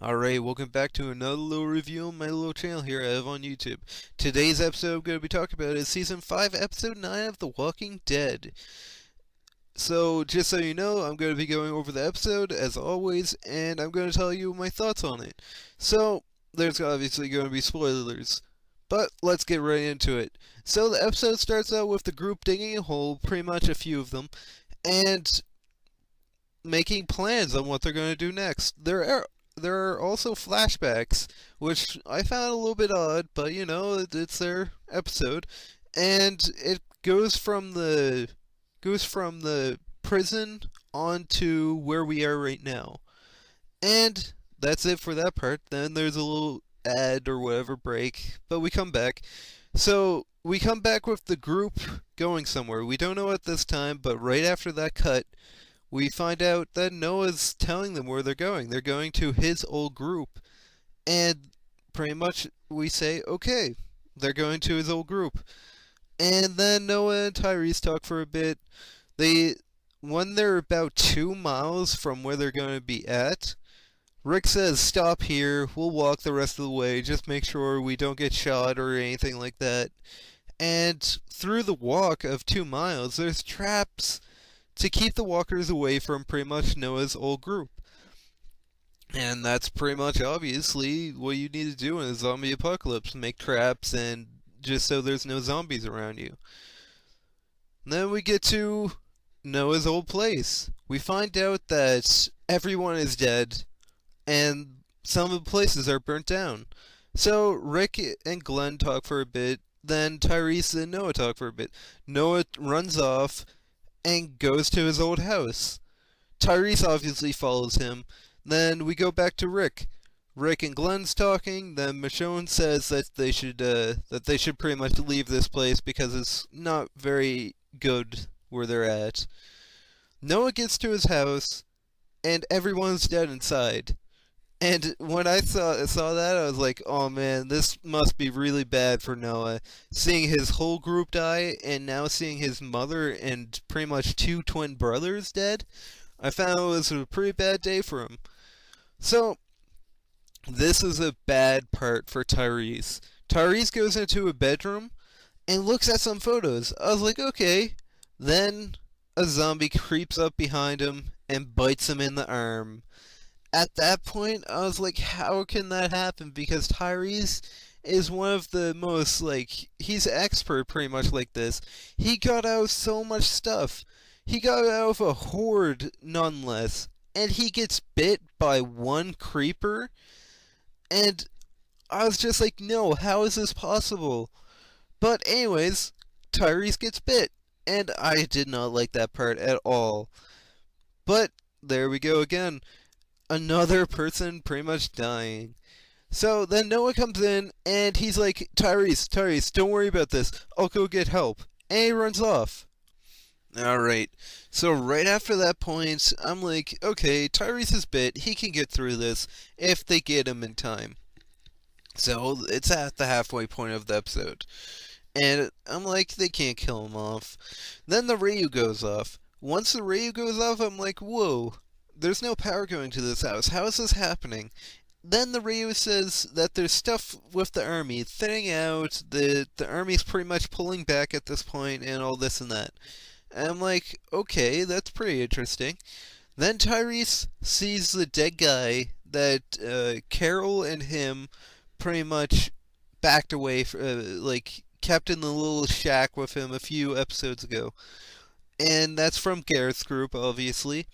Alright, welcome back to another little review on my little channel here I have on YouTube. Today's episode I'm going to be talking about is Season 5, Episode 9 of The Walking Dead. So, just so you know, I'm going to be going over the episode, as always, and I'm going to tell you my thoughts on it. So, there's obviously going to be spoilers, but let's get right into it. So, the episode starts out with the group digging a hole, pretty much a few of them, and making plans on what they're going to do next. There are also flashbacks, which I found a little bit odd, but it's their episode, and it goes from the prison on to where we are right now. And that's it for that part. Then there's a little ad or whatever break, but we come back. So we come back with the group going somewhere. We don't know at this time, but right after that cut, we find out that Noah's telling them where they're going. They're going to his old group. And pretty much we say, okay, they're going to his old group. And then Noah and Tyrese talk for a bit. When they're about 2 miles from where they're going to be at, Rick says, stop here, we'll walk the rest of the way, just make sure we don't get shot or anything like that. And through the walk of 2 miles, there's traps to keep the walkers away from pretty much Noah's old group. And that's pretty much obviously what you need to do in a zombie apocalypse, make traps and just so there's no zombies around you. And then we get to Noah's old place. We find out that everyone is dead and some of the places are burnt down. So Rick and Glenn talk for a bit, then Tyrese and Noah talk for a bit. Noah runs off and goes to his old house. Tyrese obviously follows him. Then we go back to Rick. Rick and Glenn's talking. Then Michonne says that they should pretty much leave this place because it's not very good where they're at. Noah gets to his house, and everyone's dead inside. And when I saw that, I was like, oh man, this must be really bad for Noah. Seeing his whole group die, and now seeing his mother and pretty much two twin brothers dead, I found it was a pretty bad day for him. So, this is a bad part for Tyrese. Tyrese goes into a bedroom and looks at some photos. I was like, okay. Then a zombie creeps up behind him and bites him in the arm. At that point, I was like, how can that happen? Because Tyrese is one of the most, he's expert pretty much like this. He got out of so much stuff. He got out of a horde, nonetheless. And he gets bit by one creeper. And I was just like, no, how is this possible? But anyways, Tyrese gets bit. And I did not like that part at all. But there we go again. Another person pretty much dying. So then Noah comes in and he's like, Tyrese, don't worry about this. I'll go get help. And he runs off. Alright, so right after that point, I'm like, okay, Tyrese is bit. He can get through this if they get him in time. So it's at the halfway point of the episode. And I'm like, they can't kill him off. Then the radio goes off. Once the radio goes off, I'm like, whoa. There's no power going to this house. How is this happening? Then the radio says that there's stuff with the army thinning out, the army's pretty much pulling back at this point, and all this and that. And I'm like, okay, that's pretty interesting. Then Tyrese sees the dead guy that Carol and him pretty much backed away, kept in the little shack with him a few episodes ago. And that's from Garrett's group, obviously.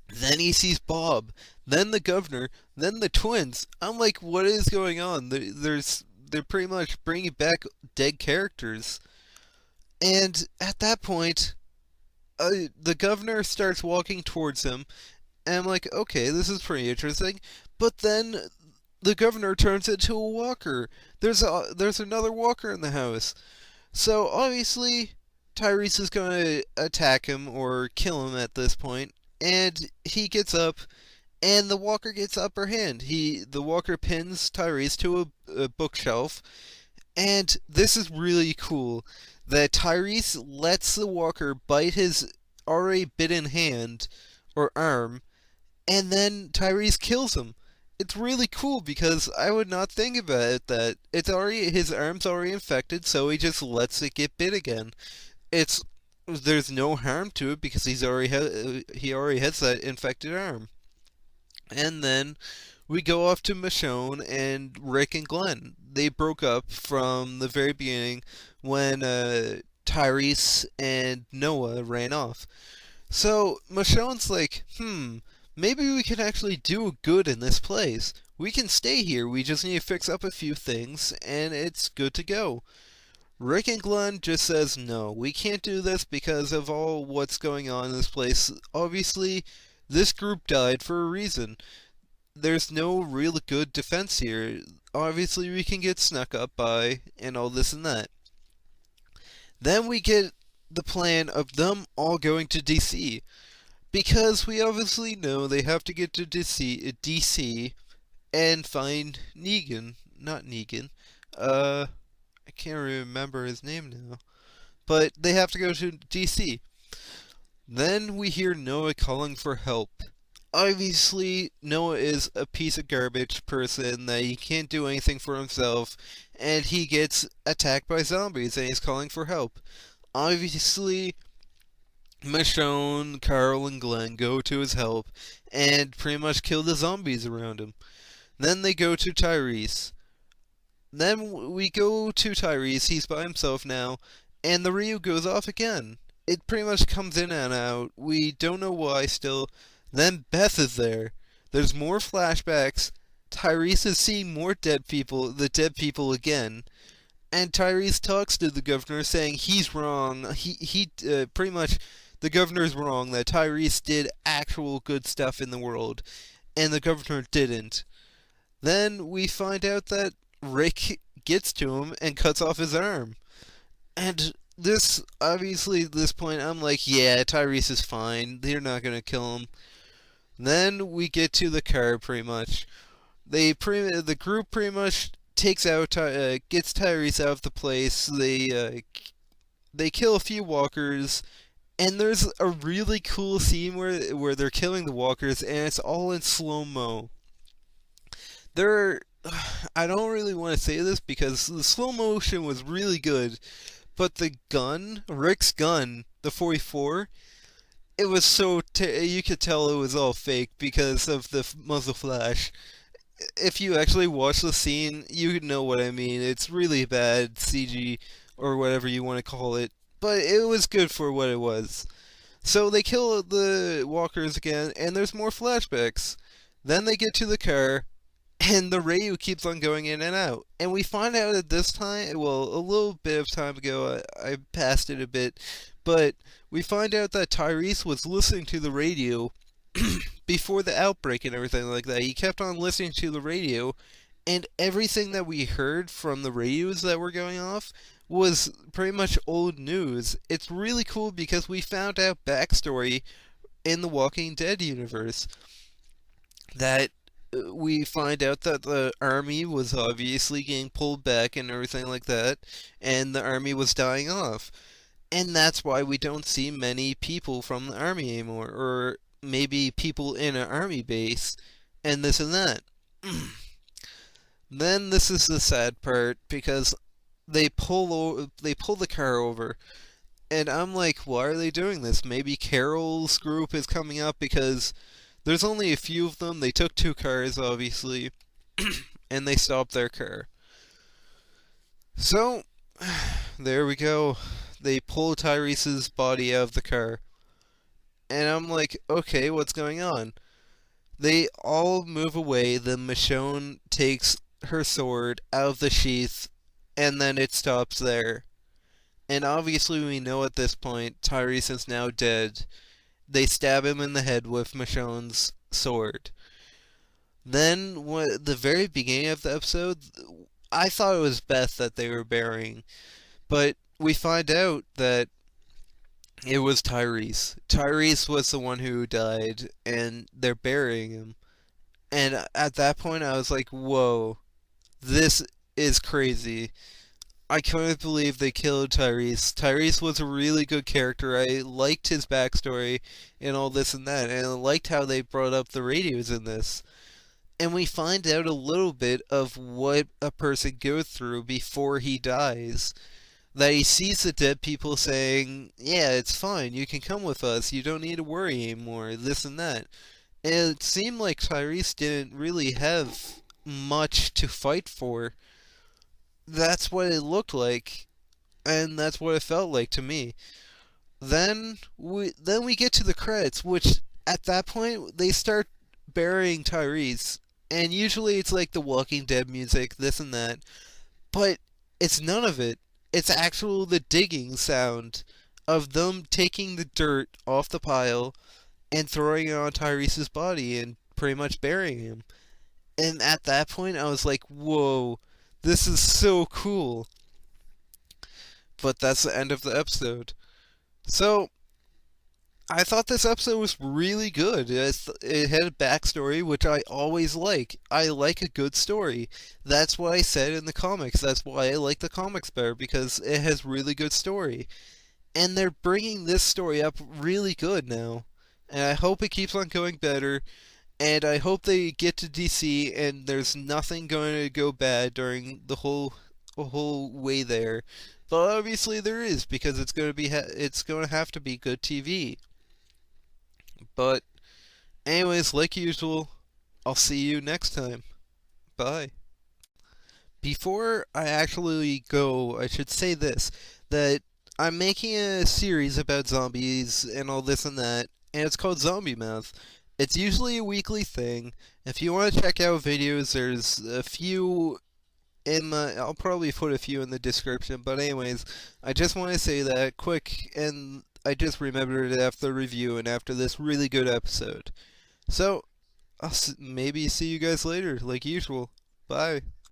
Then he sees Bob, then the governor, then the twins. I'm like, what is going on? They're pretty much bringing back dead characters. And at that point, the governor starts walking towards him, and I'm like, okay, this is pretty interesting. But then the governor turns into a walker. There's another walker in the house. So obviously, Tyrese is going to attack him or kill him at this point. And he gets up, and the walker gets upper hand. The walker pins Tyrese to a bookshelf, and this is really cool that Tyrese lets the walker bite his already bitten hand or arm, and then Tyrese kills him. it's really cool because I would not think about it that it's already his arm's already infected, so he just lets it get bit again. It's there's no harm to it because he already has that infected arm. And then we go off to Michonne and Rick and Glenn. They broke up from the very beginning when Tyrese and Noah ran off. So Michonne's like, maybe we can actually do good in this place. We can stay here. We just need to fix up a few things, and it's good to go. Rick and Glenn just says, no, we can't do this because of all what's going on in this place. Obviously, this group died for a reason. There's no real good defense here. Obviously, we can get snuck up by and all this and that. Then we get the plan of them all going to DC. Because we obviously know they have to get to DC and find Negan. Not Negan. I can't remember his name now. But they have to go to DC. Then we hear Noah calling for help. Obviously, Noah is a piece of garbage person that he can't do anything for himself, and he gets attacked by zombies and he's calling for help. Obviously, Michonne, Carl, and Glenn go to his help and pretty much kill the zombies around him. Then they go to Tyrese. Then we go to Tyrese, he's by himself now, and the Ryu goes off again. It pretty much comes in and out. We don't know why still. Then Beth is there. There's more flashbacks. Tyrese is seeing more the dead people again. And Tyrese talks to the governor saying he's wrong. He pretty much, the governor's wrong that Tyrese did actual good stuff in the world, and the governor didn't. Then we find out that Rick gets to him and cuts off his arm. And this, obviously, at this point, I'm like, yeah, Tyrese is fine. They're not going to kill him. Then we get to the car, pretty much. The group pretty much gets Tyrese out of the place. They kill a few walkers, and there's a really cool scene where they're killing the walkers, and it's all in slow-mo. I don't really want to say this because the slow motion was really good, but the gun, Rick's gun, the 44, it was you could tell it was all fake because of the muzzle flash. If you actually watch the scene, you know what I mean. It's really bad CG, or whatever you want to call it, but it was good for what it was. So they kill the walkers again, and there's more flashbacks. Then they get to the car, and the Ryu keeps on going in and out. And we find out at this time, well, a little bit of time ago, I passed it a bit, but we find out that Tyrese was listening to the radio before the outbreak and everything like that. He kept on listening to the radio, and everything that we heard from the radios that were going off was pretty much old news. It's really cool because we found out backstory in the Walking Dead universe. That we find out that the army was obviously getting pulled back and everything like that, and the army was dying off. And that's why we don't see many people from the army anymore, or maybe people in an army base, and this and that. Then this is the sad part, because they pull the car over, and I'm like, why are they doing this? Maybe Carol's group is coming up because there's only a few of them. They took 2 cars, obviously, and they stopped their car. So, there we go. They pull Tyrese's body out of the car. And I'm like, okay, what's going on? They all move away. Then Michonne takes her sword out of the sheath, and then it stops there. And obviously we know at this point Tyrese is now dead. They stab him in the head with Michonne's sword. Then, the very beginning of the episode, I thought it was Beth that they were burying. But we find out that it was Tyrese. Tyrese was the one who died, and they're burying him. And at that point, I was like, whoa, this is crazy. I couldn't believe they killed Tyrese. Tyrese was a really good character. I liked his backstory and all this and that, and I liked how they brought up the radios in this. and we find out a little bit of what a person goes through before he dies. That he sees the dead people saying, "Yeah, it's fine, you can come with us, you don't need to worry anymore," this and that. And it seemed like Tyrese didn't really have much to fight for. That's what it looked like, and that's what it felt like to me. Then we get to the credits, which at that point they start burying Tyrese, and usually it's like the Walking Dead music, this and that, but it's none of it. It's actual the digging sound of them taking the dirt off the pile and throwing it on Tyrese's body and pretty much burying him. And at that point, I was like, "Whoa, this is so cool!" But that's the end of the episode. So I thought this episode was really good. It had a backstory, which I always like. I like a good story. That's what I said in the comics. That's why I like the comics better, because it has really good story. And they're bringing this story up really good now. And I hope it keeps on going better. And I hope they get to DC and there's nothing going to go bad during the whole way there. But obviously there is, because it's going to have to be good TV. But anyways, like usual, I'll see you next time. Bye. Before I actually go, I should say this, that I'm making a series about zombies and all this and that, and it's called Zombie Math. It's usually a weekly thing. If you want to check out videos, there's a few I'll probably put a few in the description, but anyways, I just want to say that quick, and I just remembered it after the review and after this really good episode. So, maybe see you guys later, like usual. Bye.